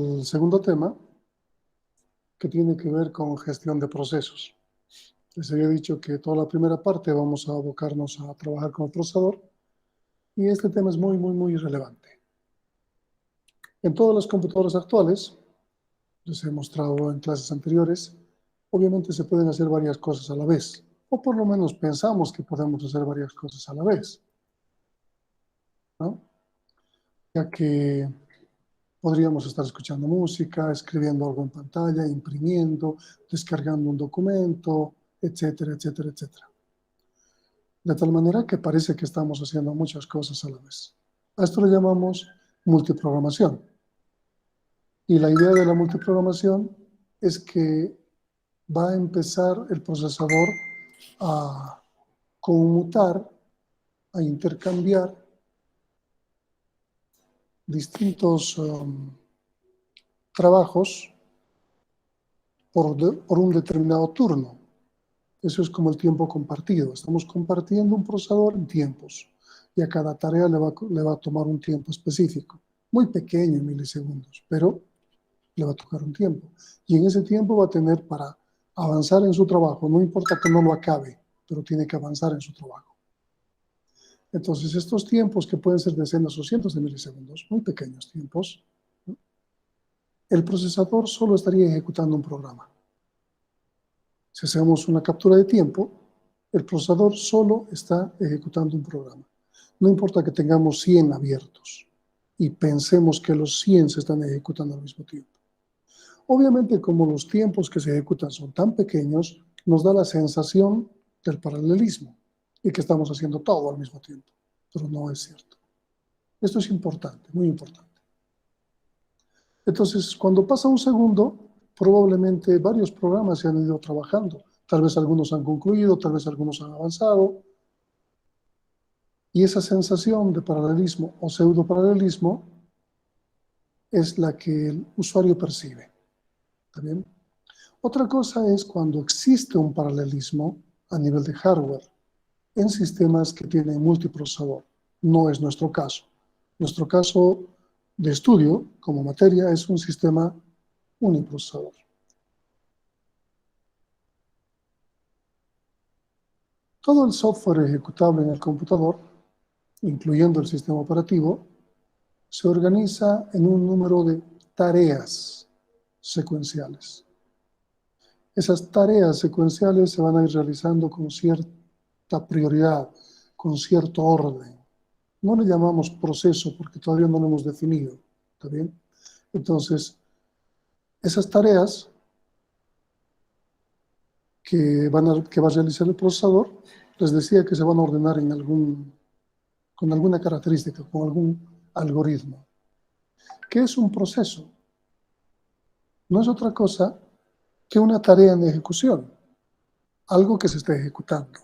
El segundo tema, que tiene que ver con gestión de procesos. Les había dicho que toda la primera parte vamos a abocarnos a trabajar con el procesador y este tema es muy relevante. En todas las computadoras actuales, les he mostrado en clases anteriores, obviamente se pueden hacer varias cosas a la vez, o por lo menos pensamos que podemos hacer varias cosas a la vez, ¿no? Ya que podríamos estar escuchando música, escribiendo algo en pantalla, imprimiendo, descargando un documento, etcétera, etcétera, etcétera. De tal manera que parece que estamos haciendo muchas cosas a la vez. A esto le llamamos multiprogramación. Y la idea de la multiprogramación es que va a empezar el procesador a conmutar, a intercambiar distintos trabajos por un determinado turno. Eso es como el tiempo compartido. Estamos compartiendo un procesador en tiempos y a cada tarea le va a tomar un tiempo específico, muy pequeño en milisegundos, pero le va a tocar un tiempo. Y en ese tiempo va a tener para avanzar en su trabajo, no importa que no lo acabe, pero tiene que avanzar en su trabajo. Entonces, estos tiempos que pueden ser decenas o cientos de milisegundos, muy pequeños tiempos, ¿no? El procesador solo estaría ejecutando un programa. Si hacemos una captura de tiempo, el procesador solo está ejecutando un programa. No importa que tengamos 100 abiertos y pensemos que los 100 se están ejecutando al mismo tiempo. Obviamente, como los tiempos que se ejecutan son tan pequeños, nos da la sensación del paralelismo y que estamos haciendo todo al mismo tiempo, pero no es cierto. Esto es importante, muy importante. Entonces, cuando pasa un segundo, probablemente varios programas se han ido trabajando. Tal vez algunos han concluido, tal vez algunos han avanzado. Y esa sensación de paralelismo o pseudoparalelismo es la que el usuario percibe. ¿Está bien? Otra cosa es cuando existe un paralelismo a nivel de hardware en sistemas que tienen multiprocesador. No es nuestro caso. Nuestro caso de estudio, como materia, es un sistema uniprocesador. Todo el software ejecutable en el computador, incluyendo el sistema operativo, se organiza en un número de tareas secuenciales. Esas tareas secuenciales se van a ir realizando con cierta prioridad, con cierto orden. No le llamamos proceso porque todavía no lo hemos definido, ¿está bien? Entonces, esas tareas que va a realizar el procesador, les decía que se van a ordenar con alguna característica, con algún algoritmo. ¿Qué es un proceso? No es otra cosa que una tarea en ejecución, algo que se está ejecutando.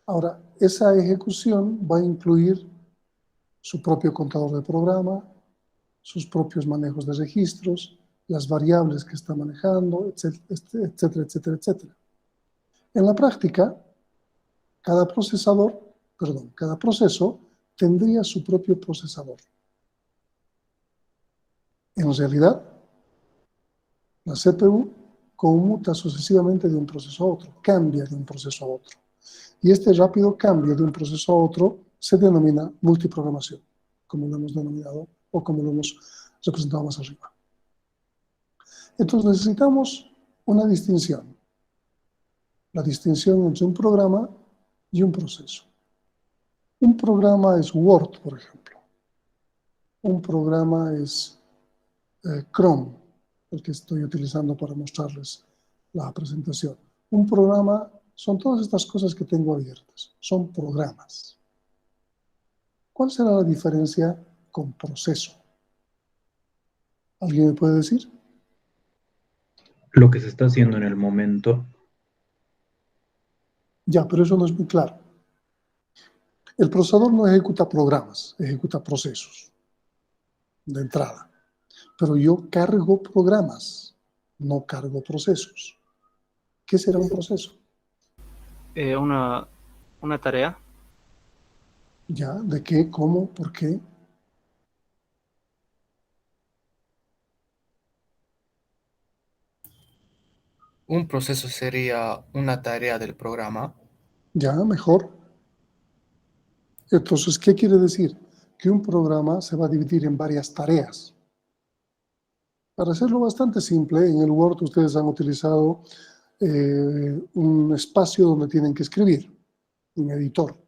Ahora, esa ejecución va a incluir su propio contador de programa, sus propios manejos de registros, las variables que está manejando, etcétera, etcétera, etcétera, etcétera. En la práctica, cada proceso tendría su propio procesador. En realidad, la CPU conmuta sucesivamente de un proceso a otro, cambia de un proceso a otro. Y este rápido cambio de un proceso a otro se denomina multiprogramación, como lo hemos denominado o como lo hemos representado más arriba. Entonces necesitamos una distinción, la distinción entre un programa y un proceso. Un programa es Word, por ejemplo. Un programa es Chrome, el que estoy utilizando para mostrarles la presentación. Un programa son todas estas cosas que tengo abiertas, son programas. ¿Cuál será la diferencia con proceso? ¿Alguien me puede decir? Lo que se está haciendo en el momento. Ya, pero eso no es muy claro. El procesador no ejecuta programas, ejecuta procesos de entrada. Pero yo cargo programas, no cargo procesos. ¿Qué será un proceso? Eh, una, una tarea. ¿Ya? ¿De qué? ¿Cómo? ¿Por qué? Un proceso sería una tarea del programa. Ya, mejor. Entonces, ¿qué quiere decir? Que un programa se va a dividir en varias tareas. Para hacerlo bastante simple, en el Word ustedes han utilizado un espacio donde tienen que escribir, un editor.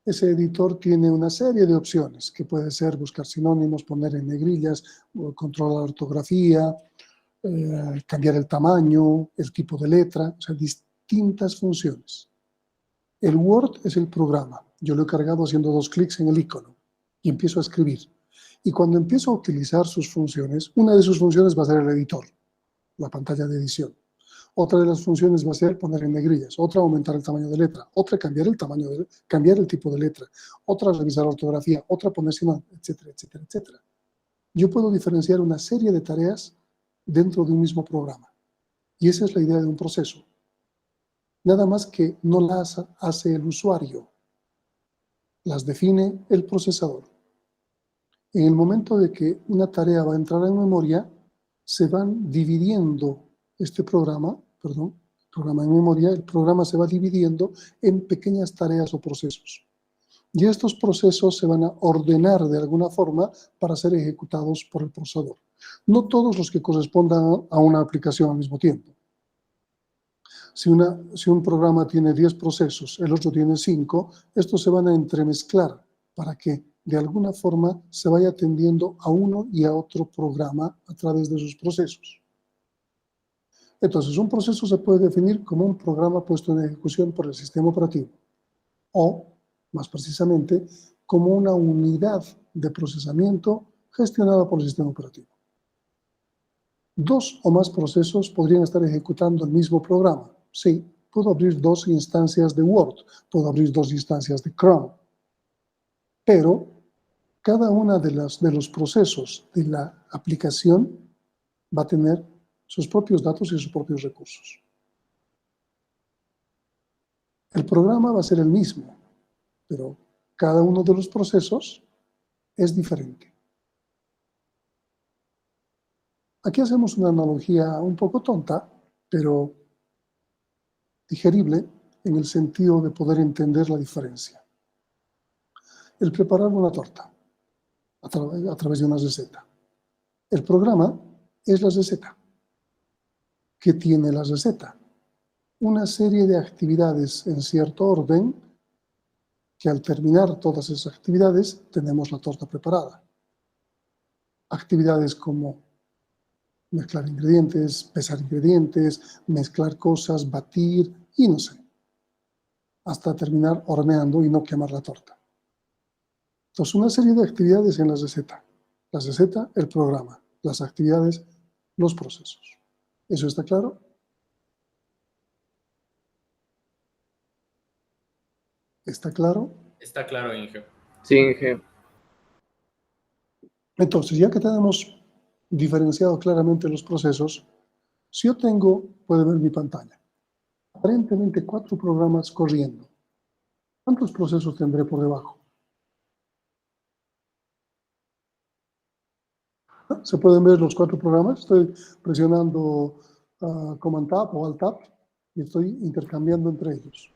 Ese editor tiene una serie de opciones, que puede ser buscar sinónimos, poner en negrillas, controlar la ortografía, cambiar el tamaño, el tipo de letra, o sea, distintas funciones. El Word es el programa. Yo lo he cargado haciendo 2 clics en el icono y empiezo a escribir. Y cuando empiezo a utilizar sus funciones, una de sus funciones va a ser el editor, la pantalla de edición. Otra de las funciones va a ser poner en negrillas, otra aumentar el tamaño de letra, otra cambiar el tamaño, cambiar el tipo de letra, otra revisar la ortografía, otra poner sinónimos, etcétera, etcétera, etcétera. Yo puedo diferenciar una serie de tareas dentro de un mismo programa. Y esa es la idea de un proceso. Nada más que no las hace el usuario, las define el procesador. En el momento de que una tarea va a entrar en memoria, se van dividiendo programa en memoria, el programa se va dividiendo en pequeñas tareas o procesos. Y estos procesos se van a ordenar de alguna forma para ser ejecutados por el procesador. No todos los que correspondan a una aplicación al mismo tiempo. Si un programa tiene 10 procesos, el otro tiene 5, estos se van a entremezclar para que de alguna forma se vaya atendiendo a uno y a otro programa a través de sus procesos. Entonces, un proceso se puede definir como un programa puesto en ejecución por el sistema operativo o, más precisamente, como una unidad de procesamiento gestionada por el sistema operativo. 2 o más procesos podrían estar ejecutando el mismo programa. Sí, puedo abrir 2 instancias de Word, puedo abrir 2 instancias de Chrome, pero cada una de los procesos de la aplicación va a tener sus propios datos y sus propios recursos. El programa va a ser el mismo, pero cada uno de los procesos es diferente. Aquí hacemos una analogía un poco tonta, pero digerible en el sentido de poder entender la diferencia. El preparar una torta a través de una receta. El programa es la receta. ¿Qué tiene la receta? Una serie de actividades en cierto orden que al terminar todas esas actividades tenemos la torta preparada. Actividades como mezclar ingredientes, pesar ingredientes, mezclar cosas, batir y no sé, hasta terminar horneando y no quemar la torta. Entonces, una serie de actividades en la receta. La receta, el programa. Las actividades, los procesos. ¿Eso está claro? ¿Está claro? Está claro, Inge. Sí, Inge. Entonces, ya que tenemos diferenciado claramente los procesos, si yo tengo, puede ver mi pantalla, aparentemente 4 programas corriendo. ¿Cuántos procesos tendré por debajo? ¿Se pueden ver los 4 programas? Estoy presionando Command Tab o Alt Tab y estoy intercambiando entre ellos.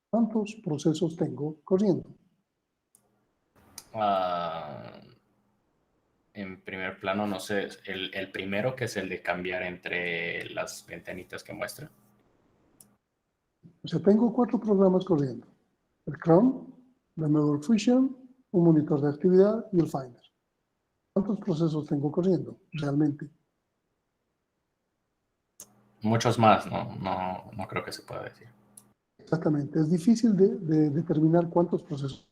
¿Cuántos procesos tengo corriendo? En primer plano, no sé, el primero, que es el de cambiar entre las ventanitas que muestra. O sea, tengo 4 programas corriendo. El Chrome, el Memory Fusion, un monitor de actividad y el Finder. ¿Cuántos procesos tengo corriendo realmente? Muchos más, no creo que se pueda decir. Exactamente. Es difícil de determinar cuántos procesos.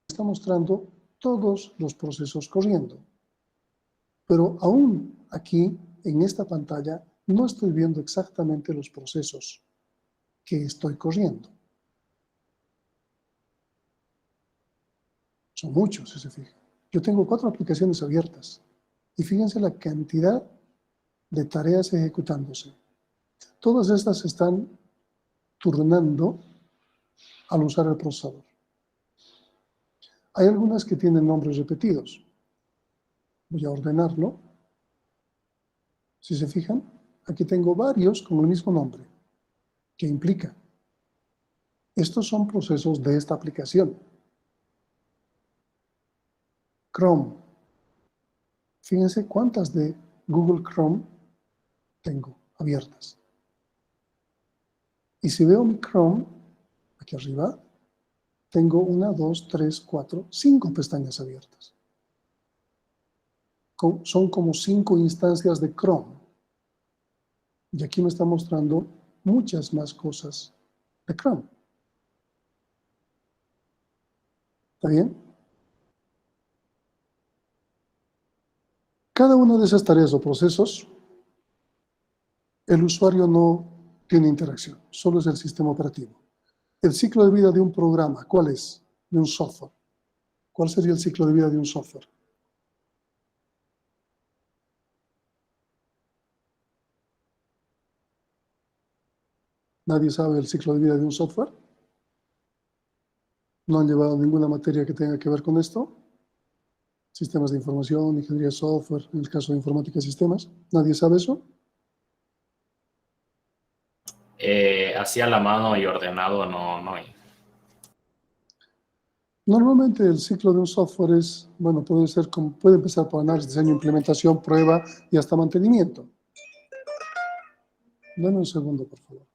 Está mostrando todos los procesos corriendo. Pero aún aquí, en esta pantalla, no estoy viendo exactamente los procesos que estoy corriendo. Son muchos, si se fijan. Yo tengo 4 aplicaciones abiertas. Y fíjense la cantidad de tareas ejecutándose. Todas estas se están turnando al usar el procesador. Hay algunas que tienen nombres repetidos. Voy a ordenarlo. Si se fijan, aquí tengo varios con el mismo nombre. ¿Qué implica? Estos son procesos de esta aplicación. Chrome. Fíjense cuántas de Google Chrome tengo abiertas. Y si veo mi Chrome, aquí arriba, tengo 1, 2, 3, 4, 5 pestañas abiertas. Son como 5 instancias de Chrome. Y aquí me está mostrando muchas más cosas de Chrome. ¿Está bien? Cada una de esas tareas o procesos, el usuario no tiene interacción, solo es el sistema operativo. El ciclo de vida de un programa, ¿cuál es? De un software. ¿Cuál sería el ciclo de vida de un software? ¿Nadie sabe el ciclo de vida de un software? ¿No han llevado ninguna materia que tenga que ver con esto? Sistemas de información, ingeniería de software, en el caso de informática y sistemas. ¿Nadie sabe eso? Así a la mano y ordenado no hay. Normalmente el ciclo de un software es, bueno, puede empezar por análisis, diseño, implementación, prueba y hasta mantenimiento. Dame un segundo, por favor.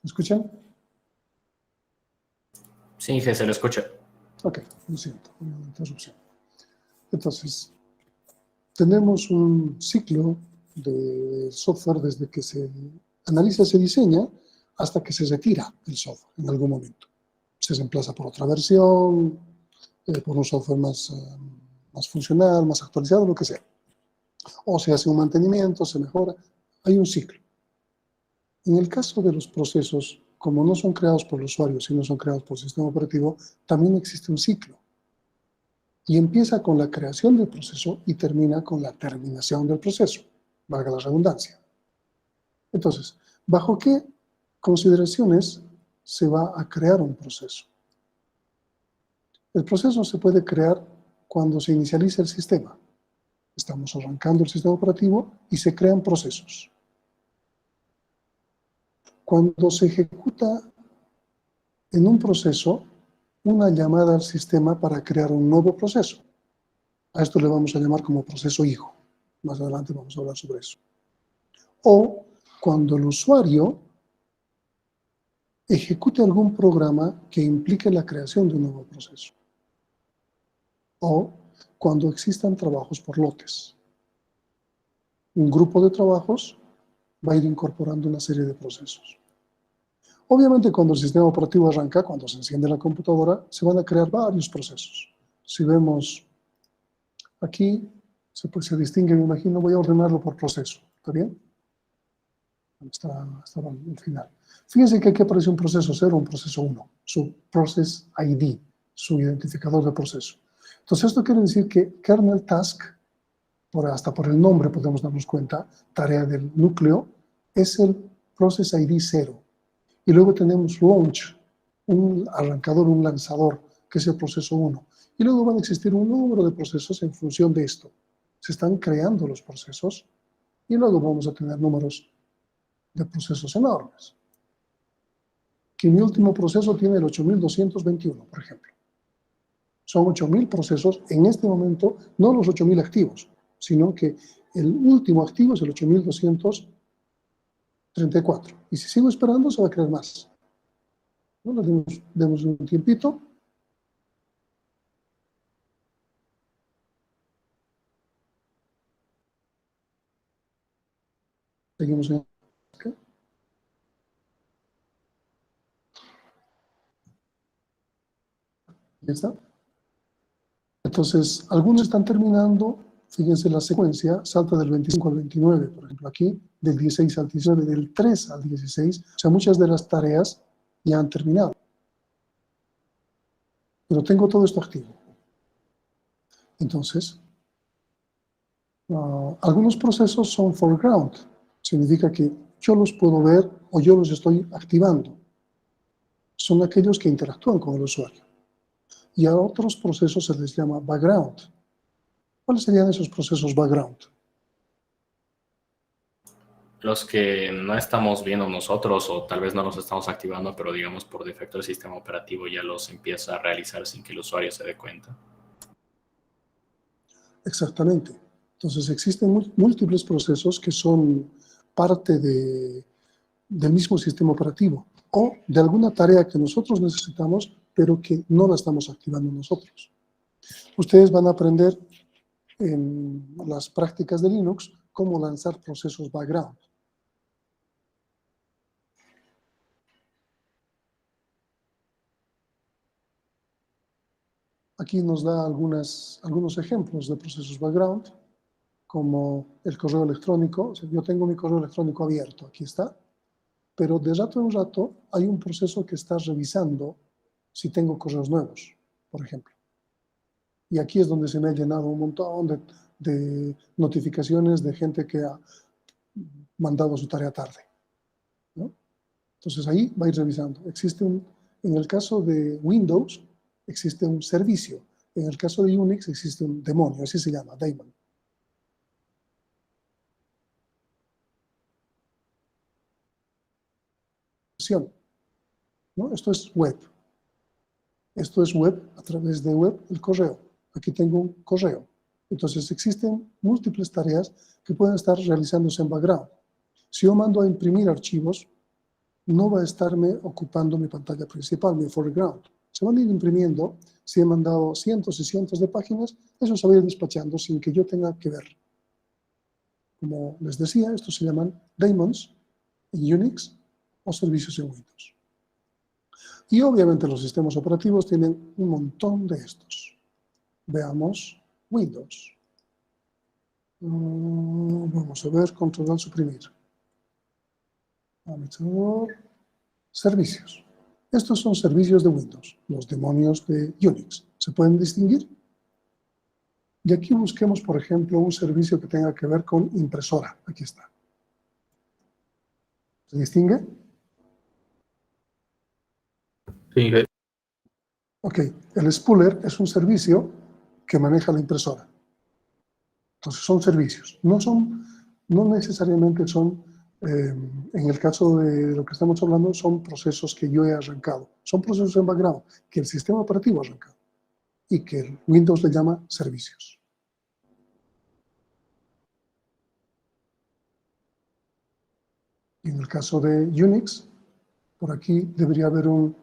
¿Me escuchan? Sí, que se lo escucha. Ok, lo siento, una interrupción. Entonces, tenemos un ciclo de software desde que se analiza, se diseña, hasta que se retira el software en algún momento. Se reemplaza por otra versión, por un software más funcional, más actualizado, lo que sea. O se hace un mantenimiento, se mejora. Hay un ciclo. En el caso de los procesos, como no son creados por el usuario, sino son creados por el sistema operativo, también existe un ciclo. Y empieza con la creación del proceso y termina con la terminación del proceso, valga la redundancia. Entonces, ¿bajo qué consideraciones se va a crear un proceso. El proceso se puede crear cuando se inicializa el sistema. Estamos arrancando el sistema operativo y se crean procesos. Cuando se ejecuta en un proceso una llamada al sistema para crear un nuevo proceso. A esto le vamos a llamar como proceso hijo. Más adelante vamos a hablar sobre eso. O cuando el usuario ejecute algún programa que implique la creación de un nuevo proceso. O cuando existan trabajos por lotes. Un grupo de trabajos va a ir incorporando una serie de procesos. Obviamente, cuando el sistema operativo arranca, cuando se enciende la computadora, se van a crear varios procesos. Si vemos aquí, se distingue, me imagino, voy a ordenarlo por proceso. ¿Está bien? Está al final. Fíjense que aquí aparece un proceso 0, un proceso 1, su Process ID, su identificador de proceso. Entonces, esto quiere decir que kernel task, hasta por el nombre podemos darnos cuenta, tarea del núcleo, es el Process ID 0. Y luego tenemos launch, un arrancador, un lanzador, que es el proceso 1. Y luego van a existir un número de procesos en función de esto. Se están creando los procesos y luego vamos a tener números de procesos enormes. Que mi último proceso tiene el 8221, por ejemplo. Son 8000 procesos en este momento, no los 8000 activos, sino que el último activo es el 8234. Y si sigo esperando, se va a crear más. ¿No? Demos un tiempito. Seguimos en acá. Ya está. Entonces, algunos están terminando, fíjense la secuencia, salta del 25 al 29, por ejemplo aquí, del 16 al 19, del 3 al 16, o sea, muchas de las tareas ya han terminado. Pero tengo todo esto activo. Entonces, algunos procesos son foreground, significa que yo los puedo ver o yo los estoy activando. Son aquellos que interactúan con el usuario. Y a otros procesos se les llama background. ¿Cuáles serían esos procesos background? Los que no estamos viendo nosotros o tal vez no los estamos activando, pero digamos por defecto el sistema operativo ya los empieza a realizar sin que el usuario se dé cuenta. Exactamente. Entonces existen múltiples procesos que son parte del mismo sistema operativo o de alguna tarea que nosotros necesitamos, pero que no la estamos activando nosotros. Ustedes van a aprender en las prácticas de Linux cómo lanzar procesos background. Aquí nos da algunos ejemplos de procesos background, como el correo electrónico. O sea, yo tengo mi correo electrónico abierto, aquí está, pero de rato en rato hay un proceso que está revisando si tengo correos nuevos, por ejemplo. Y aquí es donde se me ha llenado un montón de notificaciones de gente que ha mandado su tarea tarde, ¿no? Entonces ahí va a ir revisando. En el caso de Windows, existe un servicio. En el caso de Unix existe un demonio, así se llama, daemon. ¿No? Esto es web. Esto es web, a través de web, el correo. Aquí tengo un correo. Entonces existen múltiples tareas que pueden estar realizándose en background. Si yo mando a imprimir archivos, no va a estarme ocupando mi pantalla principal, mi foreground. Se van a ir imprimiendo. Si he mandado cientos y cientos de páginas, eso se va a ir despachando sin que yo tenga que ver. Como les decía, estos se llaman daemons en Unix o servicios en Windows. Y obviamente los sistemas operativos tienen un montón de estos. Veamos Windows. Vamos a ver, control al suprimir. Administrador, servicios. Estos son servicios de Windows, los demonios de Unix. ¿Se pueden distinguir? Y aquí busquemos, por ejemplo, un servicio que tenga que ver con impresora. Aquí está. ¿Se distingue? Sí, Ok, el spooler es un servicio que maneja la impresora. Entonces son servicios, no necesariamente son, en el caso de lo que estamos hablando, son procesos que yo he arrancado. Son procesos en background que el sistema operativo ha arrancado y que el Windows le llama servicios. Y en el caso de Unix, por aquí debería haber un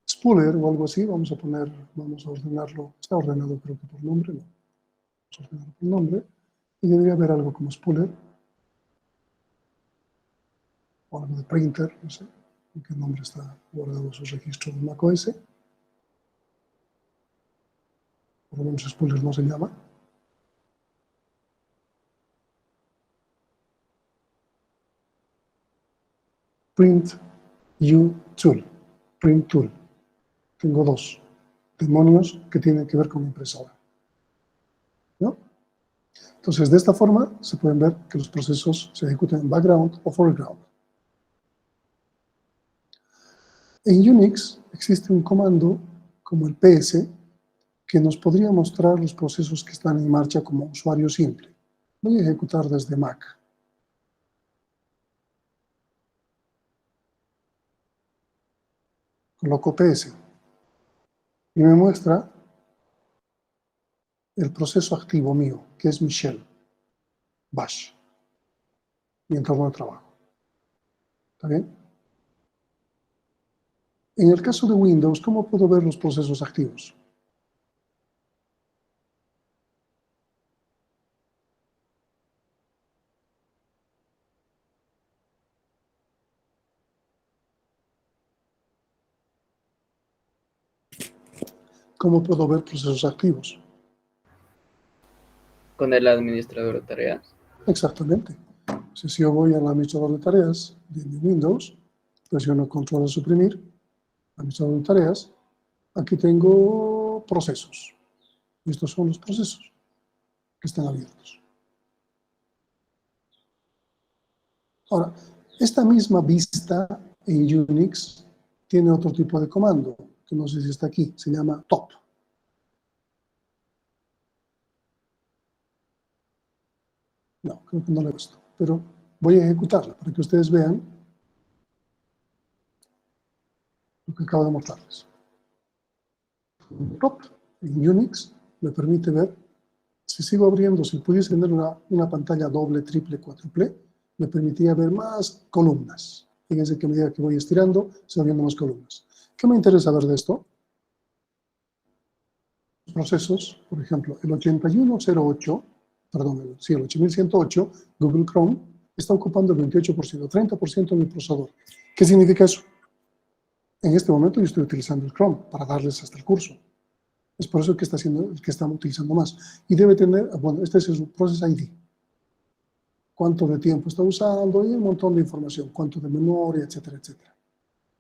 spooler o algo así. Vamos a ordenarlo. Está ordenado creo que por nombre, no. Vamos a ordenarlo por nombre. Y debería haber algo como spooler. O algo de printer, no sé en qué nombre está guardado su registro de macOS. Por lo menos spooler no se llama. Print U Tool. Print Tool. Tengo dos demonios que tienen que ver con impresora. ¿No? Entonces, de esta forma se pueden ver que los procesos se ejecutan en background o foreground. En Unix existe un comando como el ps que nos podría mostrar los procesos que están en marcha como usuario simple. Voy a ejecutar desde Mac. Coloco ps y me muestra el proceso activo mío, que es mi shell, bash, mi entorno de trabajo. ¿Está bien? En el caso de Windows, ¿cómo puedo ver los procesos activos? ¿Cómo puedo ver procesos activos? Con el administrador de tareas. Exactamente. Si yo voy al administrador de tareas de mi Windows, presiono control a suprimir, administrador de tareas, aquí tengo procesos. Y estos son los procesos que están abiertos. Ahora, esta misma vista en Unix tiene otro tipo de comando, que no sé si está aquí, se llama top. No, creo que no lo he visto, pero voy a ejecutarla para que ustedes vean lo que acabo de mostrarles. Top en Unix me permite ver, si sigo abriendo, si pudiese tener una pantalla doble, triple, cuádruple, me permitiría ver más columnas. Fíjense que a medida que voy estirando, se van viendo más columnas. ¿Qué me interesa ver de esto? Los procesos, por ejemplo, el 8108, perdón, sí, el 8108, Google Chrome, está ocupando el 28%, 30% de mi procesador. ¿Qué significa eso? En este momento yo estoy utilizando el Chrome para darles hasta el curso. Es por eso que está haciendo, que estamos utilizando más. Y debe tener, bueno, este es su Process ID. Cuánto de tiempo está usando y un montón de información, cuánto de memoria, etcétera, etcétera.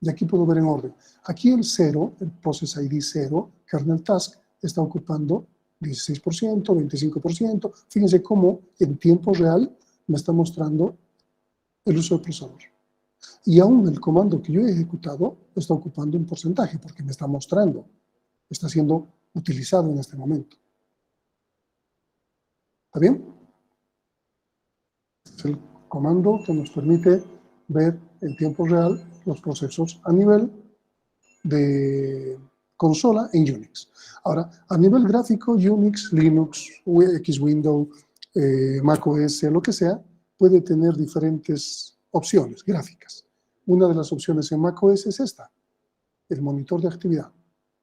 Y aquí puedo ver en orden. Aquí el 0, el Process ID 0, kernel task, está ocupando 16%, 25%. Fíjense cómo en tiempo real me está mostrando el uso del procesador. Y aún el comando que yo he ejecutado está ocupando un porcentaje porque me está mostrando, está siendo utilizado en este momento. ¿Está bien? Es el comando que nos permite ver en tiempo real los procesos a nivel de consola en Unix. Ahora, a nivel gráfico, Unix, Linux, X-Window, macOS, lo que sea, puede tener diferentes opciones gráficas. Una de las opciones en macOS es esta, el monitor de actividad,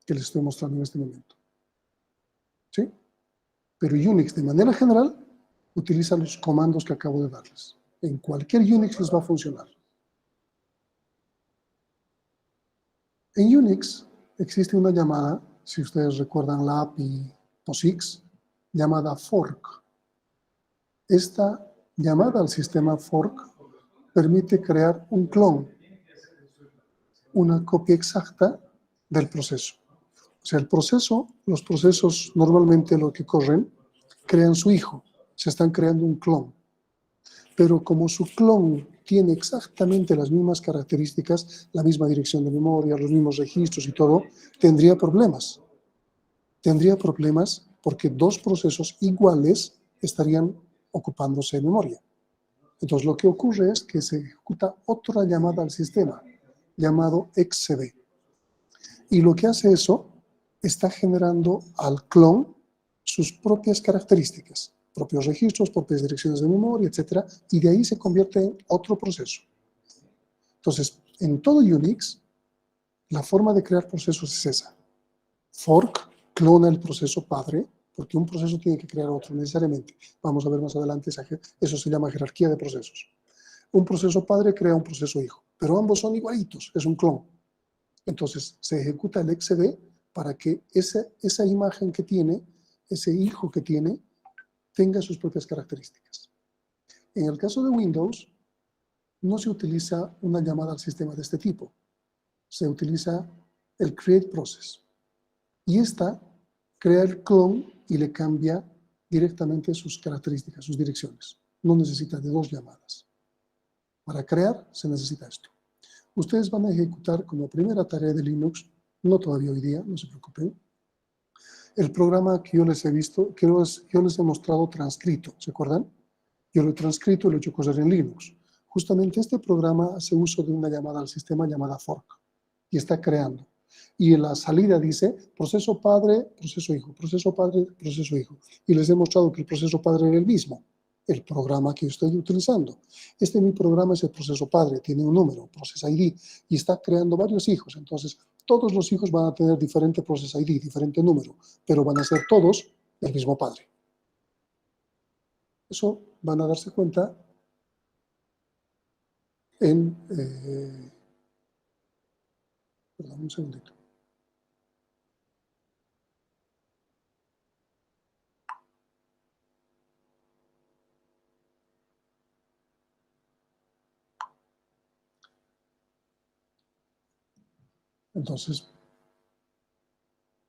que les estoy mostrando en este momento. ¿Sí? Pero Unix, de manera general, utiliza los comandos que acabo de darles. En cualquier Unix les va a funcionar. En Unix existe una llamada, si ustedes recuerdan la API POSIX, llamada fork. Esta llamada al sistema fork permite crear un clon, una copia exacta del proceso. O sea, el proceso, los procesos normalmente lo que corren, crean su hijo, se están creando un clon. pero como su clon tiene exactamente las mismas características, la misma dirección de memoria, los mismos registros y todo, tendría problemas. Tendría problemas porque dos procesos iguales estarían ocupándose de memoria. Entonces, lo que ocurre es que se ejecuta otra llamada al sistema, llamado XCB. Y lo que hace eso, está generando al clon sus propias características, propios registros, propias direcciones de memoria, etc. Y de ahí se convierte en otro proceso. Entonces, en todo Unix, la forma de crear procesos es esa. Fork clona el proceso padre, porque un proceso tiene que crear otro necesariamente. Vamos a ver más adelante, eso se llama jerarquía de procesos. Un proceso padre crea un proceso hijo, pero ambos son igualitos, es un clon. Entonces, se ejecuta el XCB para que esa imagen que tiene, ese hijo que tiene, tenga sus propias características. En el caso de Windows, no se utiliza una llamada al sistema de este tipo. Se utiliza el create process. Y esta crea el clon y le cambia directamente sus características, sus direcciones. No necesita de dos llamadas. Para crear se necesita esto. Ustedes van a ejecutar como primera tarea de Linux, no todavía hoy día, no se preocupen, el programa que yo les he visto, que yo les he mostrado transcrito, ¿se acuerdan? Yo lo he transcrito y lo he hecho correr en Linux. Justamente este programa hace uso de una llamada al sistema llamada fork y está creando. Y en la salida dice proceso padre, proceso hijo, proceso padre, proceso hijo. Y les he mostrado que el proceso padre era el mismo, el programa que yo estoy utilizando. Mi programa es el proceso padre, tiene un número, process ID, y está creando varios hijos. Entonces, todos los hijos van a tener diferente process ID, diferente número, pero van a ser todos del mismo padre. Eso van a darse cuenta en... perdón, un segundito. Entonces,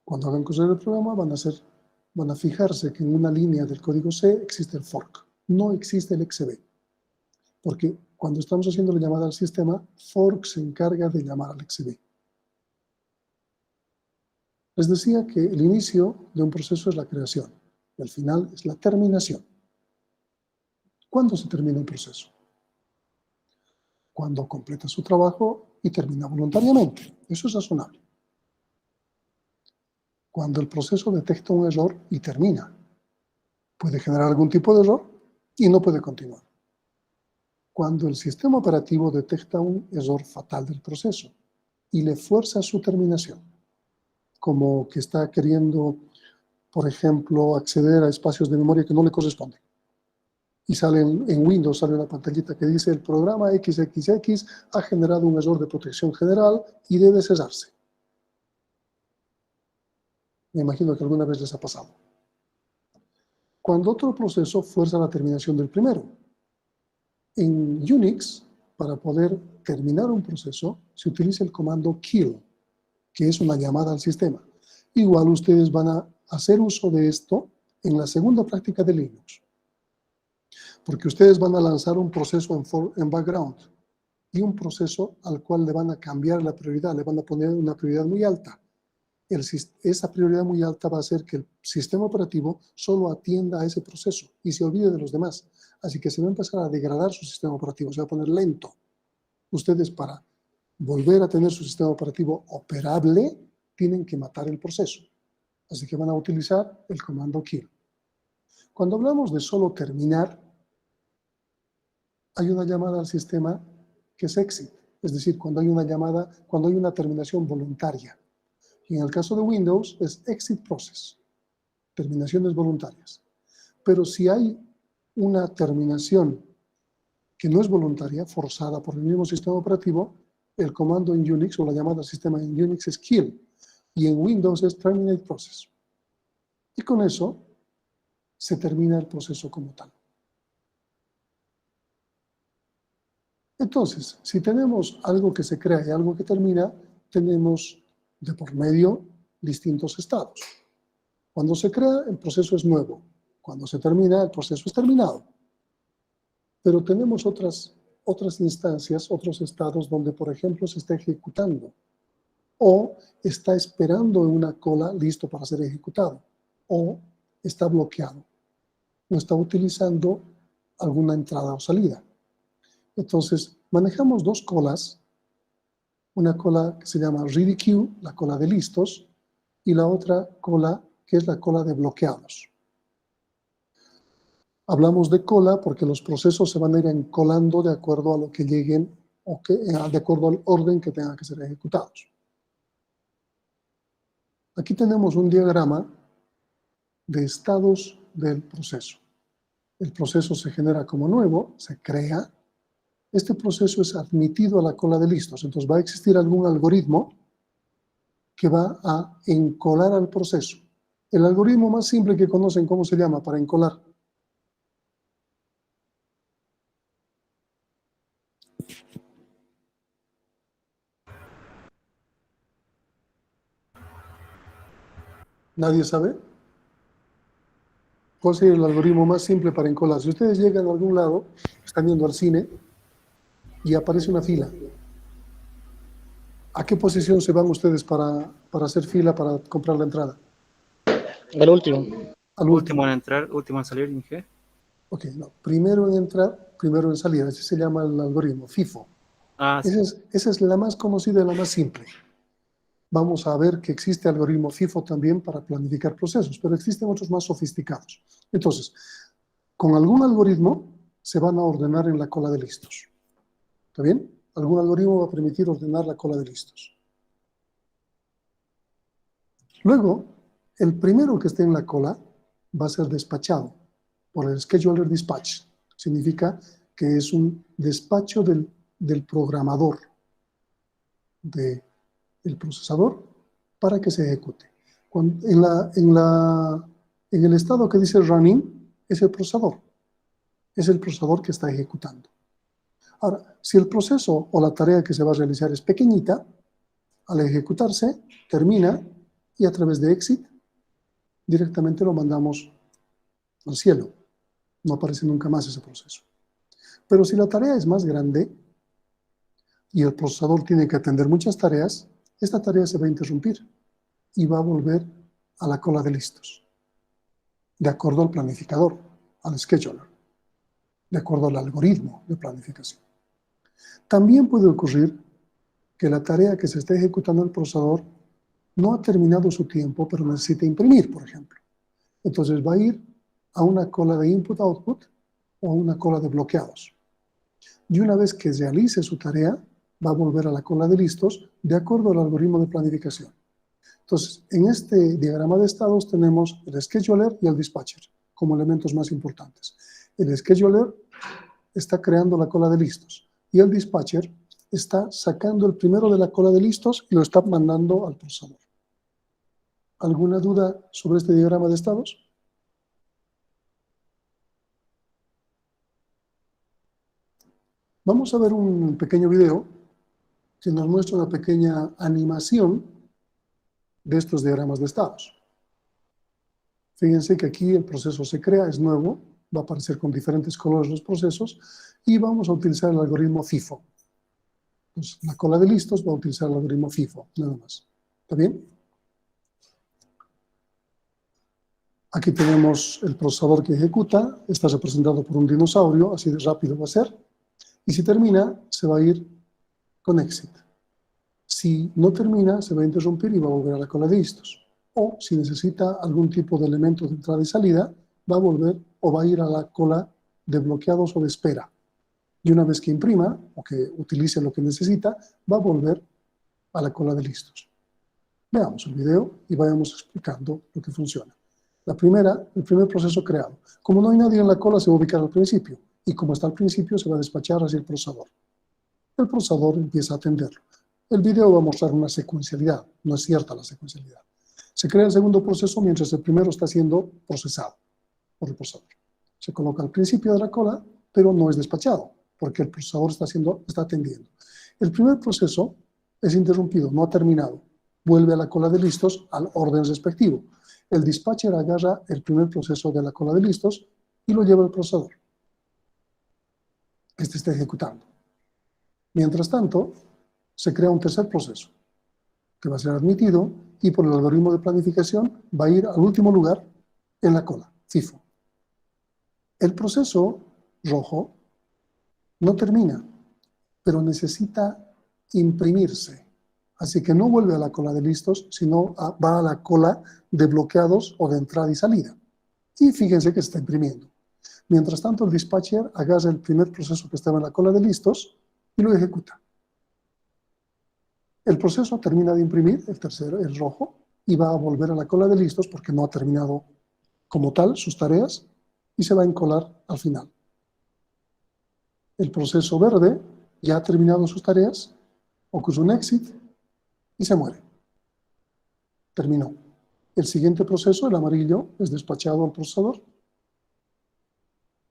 cuando hagan correr el programa, van a fijarse que en una línea del código C existe el fork. No existe el XCB. Porque cuando estamos haciendo la llamada al sistema, fork se encarga de llamar al XCB. Les decía que el inicio de un proceso es la creación y al final es la terminación. ¿Cuándo se termina un proceso? Cuando completa su trabajo y termina voluntariamente. Eso es razonable. Cuando el proceso detecta un error y termina. Puede generar algún tipo de error y no puede continuar. Cuando el sistema operativo detecta un error fatal del proceso y le fuerza su terminación, como que está queriendo, por ejemplo, acceder a espacios de memoria que no le corresponden. Y en Windows sale una pantallita que dice el programa XXX ha generado un error de protección general y debe cesarse. Me imagino que alguna vez les ha pasado. Cuando otro proceso fuerza la terminación del primero. En Unix, para poder terminar un proceso, se utiliza el comando kill, que es una llamada al sistema. Igual ustedes van a hacer uso de esto en la segunda práctica de Linux. Porque ustedes van a lanzar un proceso en background y un proceso al cual le van a cambiar la prioridad, le van a poner una prioridad muy alta. Esa prioridad muy alta va a hacer que el sistema operativo solo atienda a ese proceso y se olvide de los demás. Así que se va a empezar a degradar su sistema operativo, se va a poner lento. Ustedes, para volver a tener su sistema operativo operable, tienen que matar el proceso. Así que van a utilizar el comando kill. Cuando hablamos de solo terminar, hay una llamada al sistema que es exit, es decir, cuando hay una terminación voluntaria. Y en el caso de Windows es exit process, terminaciones voluntarias. Pero si hay una terminación que no es voluntaria, forzada por el mismo sistema operativo, el comando en Unix o la llamada al sistema en Unix es kill y en Windows es terminate process. Y con eso se termina el proceso como tal. Entonces, si tenemos algo que se crea y algo que termina, tenemos de por medio distintos estados. Cuando se crea, el proceso es nuevo. Cuando se termina, el proceso es terminado. Pero tenemos otras instancias, otros estados donde, por ejemplo, se está ejecutando o está esperando en una cola listo para ser ejecutado o está bloqueado o está utilizando alguna entrada o salida. Entonces, manejamos dos colas, una cola que se llama ready queue, la cola de listos, y la otra cola que es la cola de bloqueados. Hablamos de cola porque los procesos se van a ir encolando de acuerdo a lo que lleguen o de acuerdo al orden que tengan que ser ejecutados. Aquí tenemos un diagrama de estados del proceso. El proceso se genera como nuevo, se crea. Este proceso es admitido a la cola de listos. Entonces va a existir algún algoritmo que va a encolar al proceso. El algoritmo más simple que conocen, ¿cómo se llama para encolar? ¿Nadie sabe? ¿Cuál sería el algoritmo más simple para encolar? Si ustedes llegan a algún lado, están yendo al cine y aparece una fila, ¿a qué posición se van ustedes para hacer fila para comprar la entrada? El último. Al Último en entrar, último en salir, Inge. Ok, no. Primero en entrar, primero en salir. Así se llama el algoritmo, FIFO. Ah, sí. Esa es la más conocida y la más simple. Vamos a ver que existe algoritmo FIFO también para planificar procesos, pero existen otros más sofisticados. Entonces, con algún algoritmo se van a ordenar en la cola de listos. ¿Está bien? Algún algoritmo va a permitir ordenar la cola de listos. Luego, el primero que esté en la cola va a ser despachado por el scheduler dispatch. Significa que es un despacho del programador del procesador para que se ejecute. En el estado que dice running es el procesador. Es el procesador que está ejecutando. Ahora, si el proceso o la tarea que se va a realizar es pequeñita, al ejecutarse, termina y a través de exit directamente lo mandamos al cielo. No aparece nunca más ese proceso. Pero si la tarea es más grande y el procesador tiene que atender muchas tareas, esta tarea se va a interrumpir y va a volver a la cola de listos, de acuerdo al planificador, al scheduler, de acuerdo al algoritmo de planificación. También puede ocurrir que la tarea que se está ejecutando el procesador no ha terminado su tiempo, pero necesita imprimir, por ejemplo. Entonces va a ir a una cola de input-output o a una cola de bloqueados. Y una vez que realice su tarea, va a volver a la cola de listos de acuerdo al algoritmo de planificación. Entonces, en este diagrama de estados tenemos el scheduler y el dispatcher como elementos más importantes. El scheduler está creando la cola de listos y el dispatcher está sacando el primero de la cola de listos y lo está mandando al procesador. ¿Alguna duda sobre este diagrama de estados? Vamos a ver un pequeño video que nos muestra una pequeña animación de estos diagramas de estados. Fíjense que aquí el proceso se crea, es nuevo, va a aparecer con diferentes colores los procesos y vamos a utilizar el algoritmo FIFO. Pues la cola de listos va a utilizar el algoritmo FIFO, nada más. ¿Está bien? Aquí tenemos el procesador que ejecuta, está representado por un dinosaurio, así de rápido va a ser. Y si termina, se va a ir con exit. Si no termina, se va a interrumpir y va a volver a la cola de listos. O si necesita algún tipo de elemento de entrada y salida, va a volver o va a ir a la cola de bloqueados o de espera. Y una vez que imprima o que utilice lo que necesita, va a volver a la cola de listos. Veamos el video y vayamos explicando lo que funciona. El primer proceso creado. Como no hay nadie en la cola, se va a ubicar al principio. Y como está al principio, se va a despachar hacia el procesador. El procesador empieza a atenderlo. El video va a mostrar una secuencialidad. No es cierta la secuencialidad. Se crea el segundo proceso mientras el primero está siendo procesado por el procesador. Se coloca al principio de la cola, pero no es despachado, porque el procesador está atendiendo. El primer proceso es interrumpido, no ha terminado. Vuelve a la cola de listos al orden respectivo. El dispatcher agarra el primer proceso de la cola de listos y lo lleva al procesador. Este está ejecutando. Mientras tanto, se crea un tercer proceso que va a ser admitido y por el algoritmo de planificación va a ir al último lugar en la cola, FIFO. El proceso rojo no termina, pero necesita imprimirse. Así que no vuelve a la cola de listos, sino va a la cola de bloqueados o de entrada y salida. Y fíjense que se está imprimiendo. Mientras tanto, el dispatcher agarra el primer proceso que estaba en la cola de listos y lo ejecuta. El proceso termina de imprimir, el tercero, el rojo, y va a volver a la cola de listos porque no ha terminado como tal sus tareas y se va a encolar al final. El proceso verde ya ha terminado sus tareas, ocurre un exit y se muere. Terminó. El siguiente proceso, el amarillo, es despachado al procesador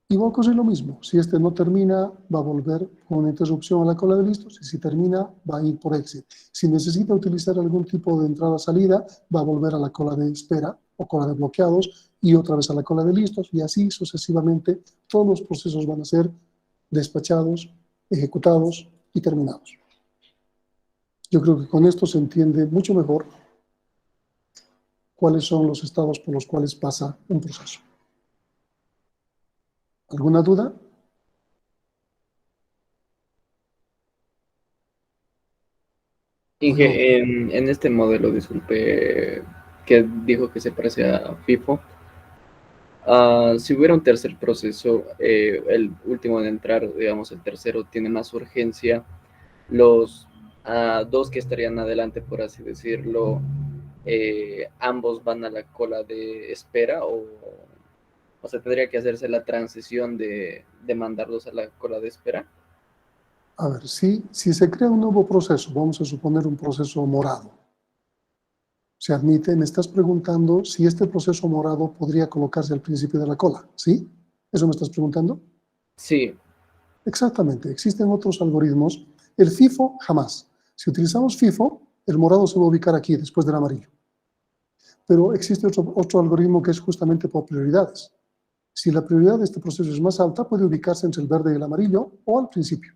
y va a ocurrir lo mismo. Si este no termina, va a volver con una interrupción a la cola de listos y si termina, va a ir por exit. Si necesita utilizar algún tipo de entrada-salida, va a volver a la cola de espera o cola de bloqueados y otra vez a la cola de listos y así sucesivamente todos los procesos van a ser despachados, ejecutados y terminados. Yo creo que con esto se entiende mucho mejor cuáles son los estados por los cuales pasa un proceso. ¿Alguna duda? Inge, en este modelo, disculpe, que dijo que se parece a FIFO, si hubiera un tercer proceso, el último en entrar, digamos, el tercero tiene más urgencia, los dos que estarían adelante, por así decirlo, ambos van a la cola de espera o sea, tendría que hacerse la transición de mandarlos a la cola de espera. A ver, si se crea un nuevo proceso, vamos a suponer un proceso morado, se admite, me estás preguntando si este proceso morado podría colocarse al principio de la cola, ¿sí? ¿Eso me estás preguntando? Sí. Exactamente, existen otros algoritmos. El FIFO, jamás. Si utilizamos FIFO, el morado se va a ubicar aquí, después del amarillo. Pero existe otro algoritmo que es justamente por prioridades. Si la prioridad de este proceso es más alta, puede ubicarse entre el verde y el amarillo o al principio.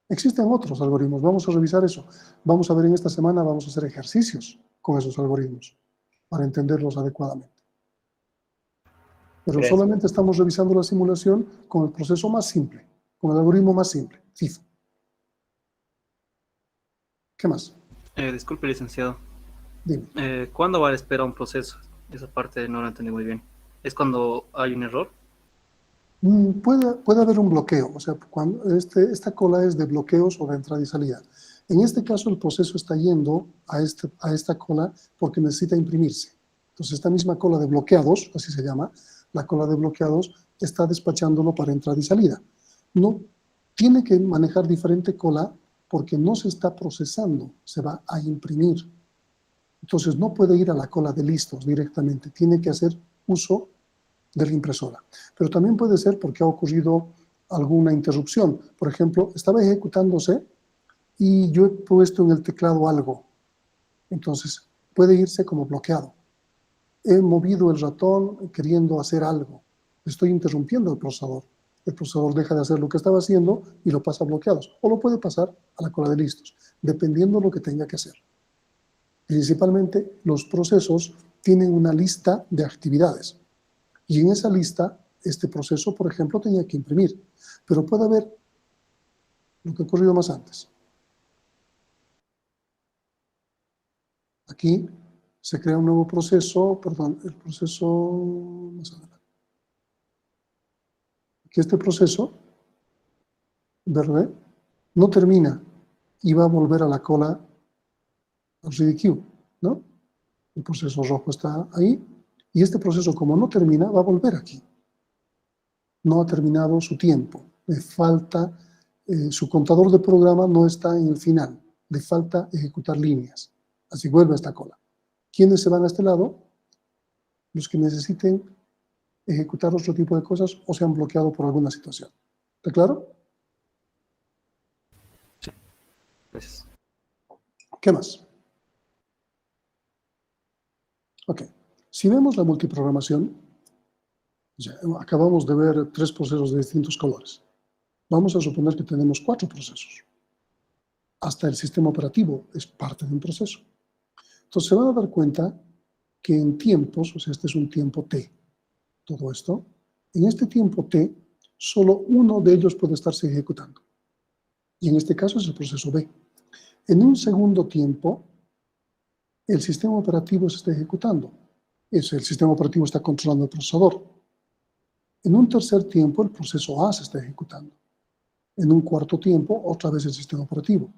Existen otros algoritmos, vamos a revisar eso. Vamos a ver en esta semana, vamos a hacer ejercicios con esos algoritmos para entenderlos adecuadamente. Pero Gracias. solamente estamos revisando la simulación con el proceso más simple, con el algoritmo más simple, FIFO. ¿Qué más? Disculpe, licenciado. Dime. ¿Cuándo va a esperar un proceso? Esa parte no la entendí muy bien. ¿Es cuando hay un error? Puede haber un bloqueo, o sea, cuando esta cola es de bloqueos o de entrada y salida. En este caso, el proceso está yendo a esta cola porque necesita imprimirse. Entonces, esta misma cola de bloqueados, así se llama, la cola de bloqueados, está despachándolo para entrada y salida. No tiene que manejar diferente cola porque no se está procesando, se va a imprimir. Entonces, no puede ir a la cola de listos directamente, tiene que hacer uso de la impresora. Pero también puede ser porque ha ocurrido alguna interrupción. Por ejemplo, estaba ejecutándose y yo he puesto en el teclado algo. Entonces, puede irse como bloqueado. He movido el ratón queriendo hacer algo. Estoy interrumpiendo el procesador. El procesador deja de hacer lo que estaba haciendo y lo pasa a bloqueados. O lo puede pasar a la cola de listos, dependiendo de lo que tenga que hacer. Principalmente, los procesos tienen una lista de actividades. Y en esa lista, este proceso, por ejemplo, tenía que imprimir. Pero puede haber lo que ha ocurrido más antes. Aquí se crea un nuevo proceso, perdón, el proceso más adelante. Aquí este proceso, verde, no termina y va a volver a la cola al ready queue, ¿no? El proceso rojo está ahí y este proceso, como no termina, va a volver aquí. No ha terminado su tiempo, le falta, su contador de programa no está en el final, le falta ejecutar líneas, así vuelve a esta cola. ¿Quiénes se van a este lado? Los que necesiten ejecutar otro tipo de cosas o se han bloqueado por alguna situación. ¿Está claro? Sí. Gracias. ¿Qué más? Ok. Si vemos la multiprogramación, ya acabamos de ver 3 procesos de distintos colores. Vamos a suponer que tenemos 4 procesos. Hasta el sistema operativo es parte de un proceso. Entonces se van a dar cuenta que en tiempos, o sea, este es un tiempo T, todo esto, en este tiempo T, solo uno de ellos puede estarse ejecutando. Y en este caso es el proceso B. En un segundo tiempo, el sistema operativo se está ejecutando. El sistema operativo está controlando el procesador. En un tercer tiempo, el proceso A se está ejecutando. En un cuarto tiempo, otra vez el sistema operativo.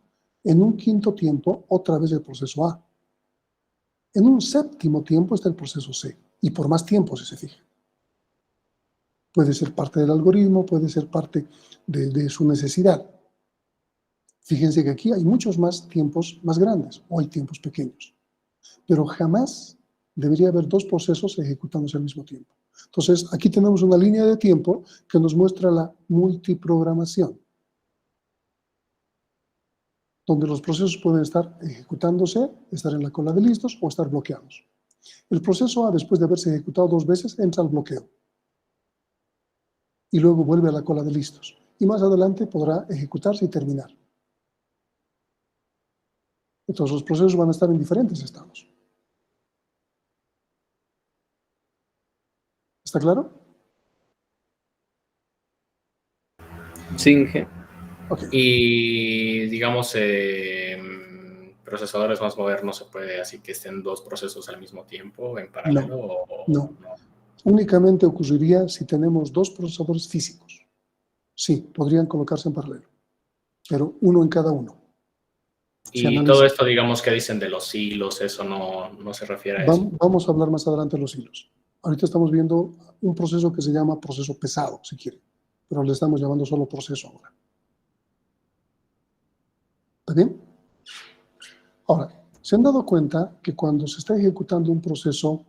En un quinto tiempo, otra vez el proceso A. En un séptimo tiempo está el proceso C. Y por más tiempo, si se fija. Puede ser parte del algoritmo, puede ser parte de su necesidad. Fíjense que aquí hay muchos más tiempos más grandes, o hay tiempos pequeños. Pero jamás debería haber 2 procesos ejecutándose al mismo tiempo. Entonces, aquí tenemos una línea de tiempo que nos muestra la multiprogramación, donde los procesos pueden estar ejecutándose, estar en la cola de listos o estar bloqueados. El proceso A, después de haberse ejecutado 2 veces, entra al bloqueo. Y luego vuelve a la cola de listos. Y más adelante podrá ejecutarse y terminar. Entonces los procesos van a estar en diferentes estados. ¿Está claro? Sí, Inge. Ok. Y digamos, procesadores más modernos se puede así que estén 2 procesos al mismo tiempo en paralelo o No. Únicamente ocurriría si tenemos 2 procesadores físicos. Sí, podrían colocarse en paralelo, pero uno en cada uno. Y todo esto, digamos, que dicen de los hilos, eso no se refiere a eso. Vamos a hablar más adelante de los hilos. Ahorita estamos viendo un proceso que se llama proceso pesado, si quieren, pero le estamos llamando solo proceso ahora. ¿Está bien? Ahora, ¿se han dado cuenta que cuando se está ejecutando un proceso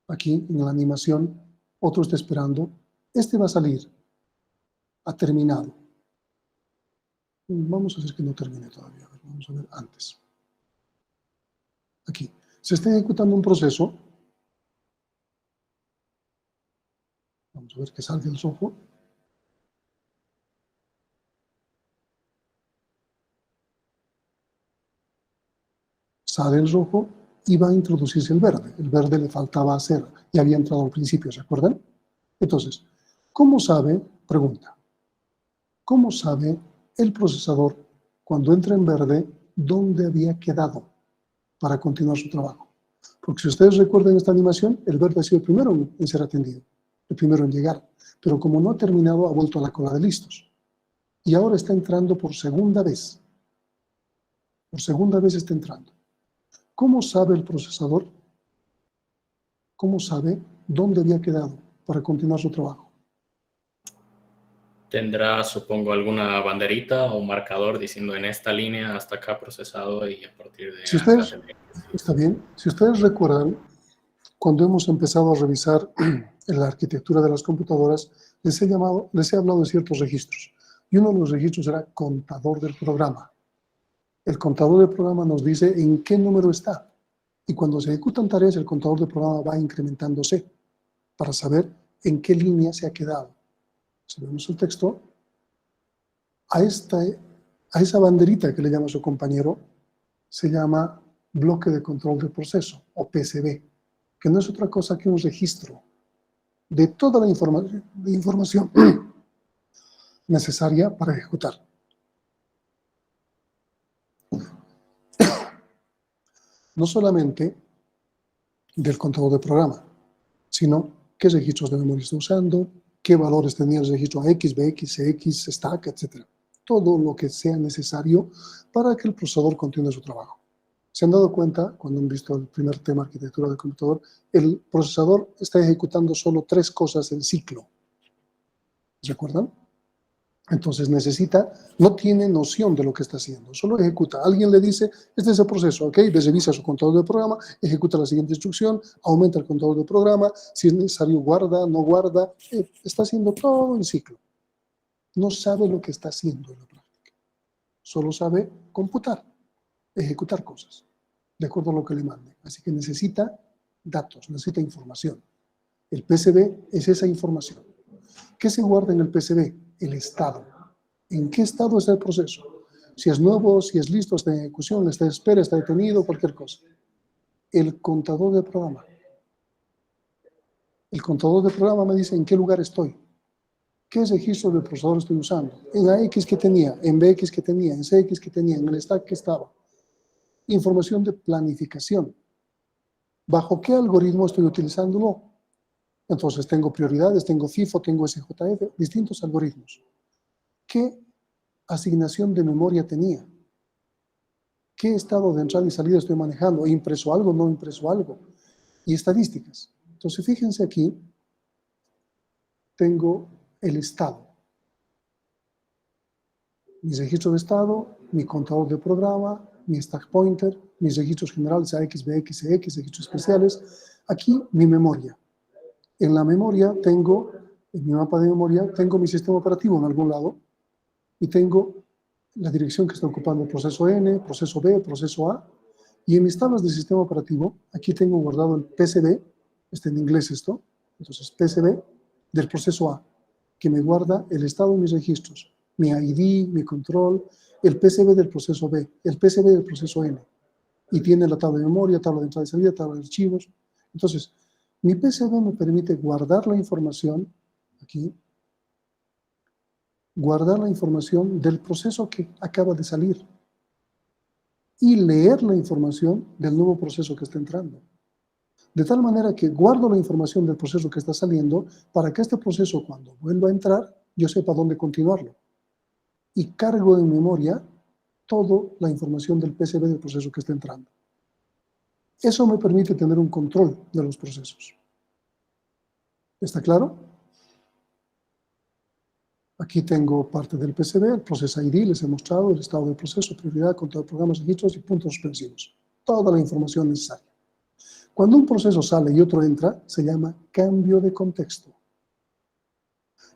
aquí en la animación, otro está esperando, este va a salir a terminado? Vamos a hacer que no termine todavía. Vamos a ver antes. Aquí. Se está ejecutando un proceso. Vamos a ver que salga el rojo. Sale el rojo y va a introducirse el verde. El verde le faltaba hacer. Ya había entrado al principio, ¿se acuerdan? Entonces, ¿cómo sabe? Pregunta. ¿Cómo sabe el procesador, cuando entra en verde, dónde había quedado para continuar su trabajo? Porque si ustedes recuerdan esta animación, el verde ha sido el primero en ser atendido, el primero en llegar. Pero como no ha terminado, ha vuelto a la cola de listos. Y ahora está entrando por segunda vez. Por segunda vez está entrando. ¿Cómo sabe el procesador? ¿Cómo sabe dónde había quedado para continuar su trabajo? Tendrá, supongo, alguna banderita o marcador diciendo en esta línea hasta acá procesado y a partir de... Si ustedes, está bien. Si ustedes recuerdan, cuando hemos empezado a revisar la arquitectura de las computadoras, les he hablado de ciertos registros. Y uno de los registros era contador del programa. El contador del programa nos dice en qué número está. Y cuando se ejecutan tareas, el contador del programa va incrementándose para saber en qué línea se ha quedado. Si vemos el texto, a esa banderita que le llama su compañero, se llama bloque de control de proceso, o PCB, que no es otra cosa que un registro de toda la información necesaria para ejecutar. No solamente del contador de programa, sino qué registros de memoria está usando, qué valores tenía el registro AX, BX, CX, stack, etc. Todo lo que sea necesario para que el procesador continúe su trabajo. ¿Se han dado cuenta, cuando han visto el primer tema, arquitectura del computador, el procesador está ejecutando solo 3 cosas en ciclo? ¿Se acuerdan? Entonces no tiene noción de lo que está haciendo, solo ejecuta. Alguien le dice, este es el proceso, ¿ok? Revisa su contador de programa, ejecuta la siguiente instrucción, aumenta el contador de programa, si es necesario guarda, no guarda, está haciendo todo en ciclo. No sabe lo que está haciendo en la práctica, solo sabe computar, ejecutar cosas, de acuerdo a lo que le mande. Así que necesita datos, necesita información. El PCB es esa información. ¿Qué se guarda en el PCB? El estado. ¿En qué estado está el proceso? Si es nuevo, si es listo, está en ejecución, está en espera, está detenido, cualquier cosa. El contador de programa. El contador de programa me dice en qué lugar estoy. ¿Qué registro del procesador estoy usando? En AX que tenía, en BX que tenía, en CX que tenía, en el stack que estaba. Información de planificación. ¿Bajo qué algoritmo estoy utilizándolo? Entonces tengo prioridades, tengo FIFO, tengo SJF, distintos algoritmos. ¿Qué asignación de memoria tenía? ¿Qué estado de entrada y salida estoy manejando? ¿He impreso algo, no impreso algo? Y estadísticas. Entonces fíjense aquí, tengo el estado. Mi registro de estado, mi contador de programa, mi stack pointer, mis registros generales AX, BX, EX, registros especiales. Aquí mi memoria. En la memoria tengo, en mi mapa de memoria, tengo mi sistema operativo en algún lado y tengo la dirección que está ocupando el proceso N, proceso B, proceso A. Y en mis tablas de sistema operativo, aquí tengo guardado el PCB, está en inglés esto, entonces PCB del proceso A, que me guarda el estado de mis registros, mi ID, mi control, el PCB del proceso B, el PCB del proceso N. Y tiene la tabla de memoria, tabla de entrada y salida, tabla de archivos. Entonces, mi PCB me permite guardar la información, aquí, guardar la información del proceso que acaba de salir y leer la información del nuevo proceso que está entrando. De tal manera que guardo la información del proceso que está saliendo para que este proceso, cuando vuelva a entrar, yo sepa dónde continuarlo. Y cargo en memoria toda la información del PCB del proceso que está entrando. Eso me permite tener un control de los procesos. ¿Está claro? Aquí tengo parte del PCB, el Process ID, les he mostrado el estado del proceso, prioridad, contador de programas, registros y puntos suspensivos. Toda la información necesaria. Cuando un proceso sale y otro entra, se llama cambio de contexto.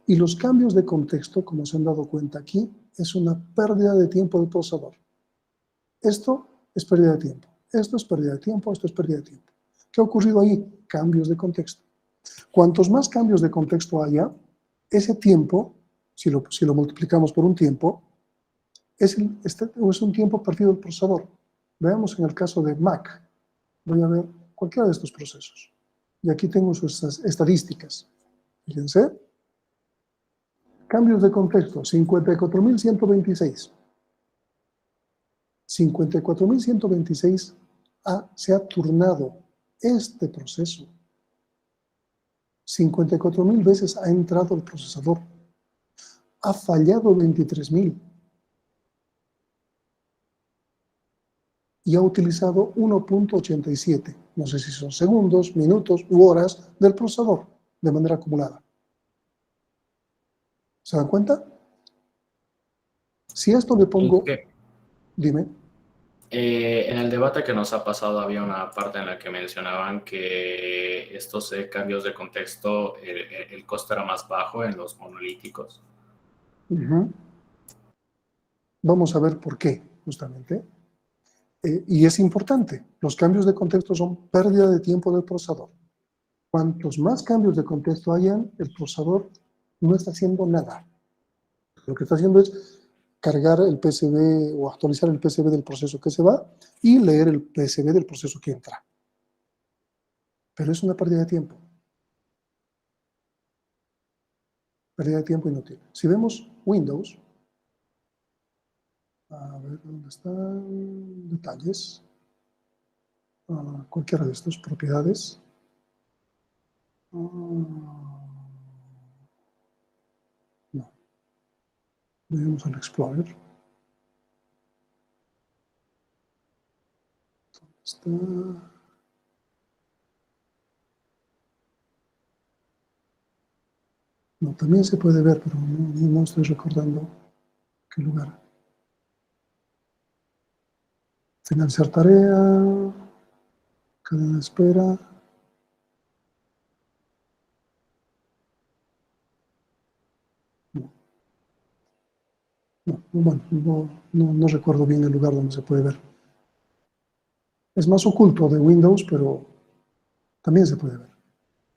Y los cambios de contexto, como se han dado cuenta aquí, es una pérdida de tiempo del procesador. Esto es pérdida de tiempo. Esto es pérdida de tiempo, esto es pérdida de tiempo. ¿Qué ha ocurrido ahí? Cambios de contexto. Cuantos más cambios de contexto haya, ese tiempo, si lo multiplicamos por un tiempo, es un tiempo perdido del procesador. Veamos en el caso de Mac. Voy a ver cualquiera de estos procesos. Y aquí tengo sus estadísticas. Fíjense. Cambios de contexto, 54.126. 54.126 se ha turnado este proceso. 54.000 veces ha entrado el procesador. Ha fallado 23.000. Y ha utilizado 1.87. No sé si son segundos, minutos u horas del procesador de manera acumulada. ¿Se dan cuenta? Si esto le pongo... Dime. En el debate que nos ha pasado había una parte en la que mencionaban que estos cambios de contexto, el costo era más bajo en los monolíticos. Vamos a ver por qué, justamente. Y es importante, los cambios de contexto son pérdida de tiempo del procesador. Cuantos más cambios de contexto hayan, el procesador no está haciendo nada. Lo que está haciendo es cargar el PCB o actualizar el PCB del proceso que se va y leer el PCB del proceso que entra. Pero es una pérdida de tiempo. Pérdida de tiempo inútil. Si vemos Windows, a ver dónde están detalles, cualquiera de estos, propiedades. No. Vamos al Explorer. ¿Dónde está? No, también se puede ver, pero no estoy recordando qué lugar. Finalizar tarea, cadena de espera. No recuerdo bien el lugar donde se puede ver. Es más oculto de Windows, pero también se puede ver.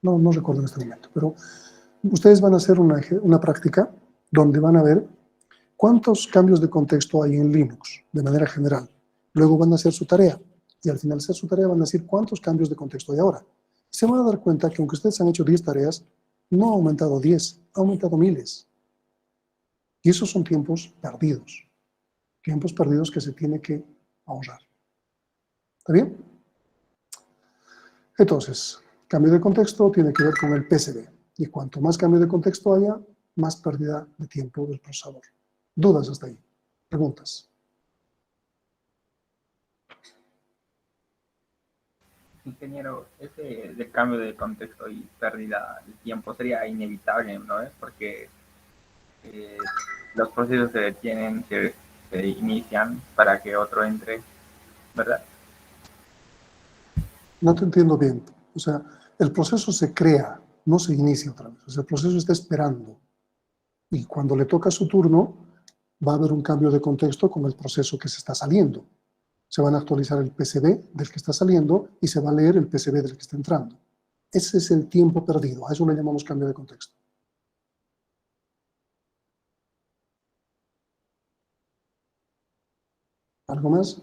No recuerdo en este momento, pero ustedes van a hacer una práctica donde van a ver ¿Cuántos cambios de contexto hay en Linux de manera general? Luego van a hacer su tarea y al finalizar su tarea van a decir cuántos cambios de contexto hay ahora. Se van a dar cuenta que aunque ustedes han hecho 10 tareas, no ha aumentado 10, ha aumentado miles. Y esos son tiempos perdidos que se tiene que ahorrar. ¿Está bien? Entonces, cambio de contexto tiene que ver con el PCB. Y cuanto más cambio de contexto haya, más pérdida de tiempo del procesador. ¿Dudas hasta ahí? ¿Preguntas? Ingeniero, ese del cambio de contexto y pérdida de tiempo sería inevitable, ¿no? Porque los procesos se detienen, se inician para que otro entre, ¿verdad? No te entiendo bien. O sea, el proceso se crea, no se inicia otra vez. O sea, el proceso está esperando. Y cuando le toca su turno, va a haber un cambio de contexto con el proceso que se está saliendo. Se van a actualizar el PCB del que está saliendo y se va a leer el PCB del que está entrando. Ese es el tiempo perdido. A eso le llamamos cambio de contexto. ¿Algo más?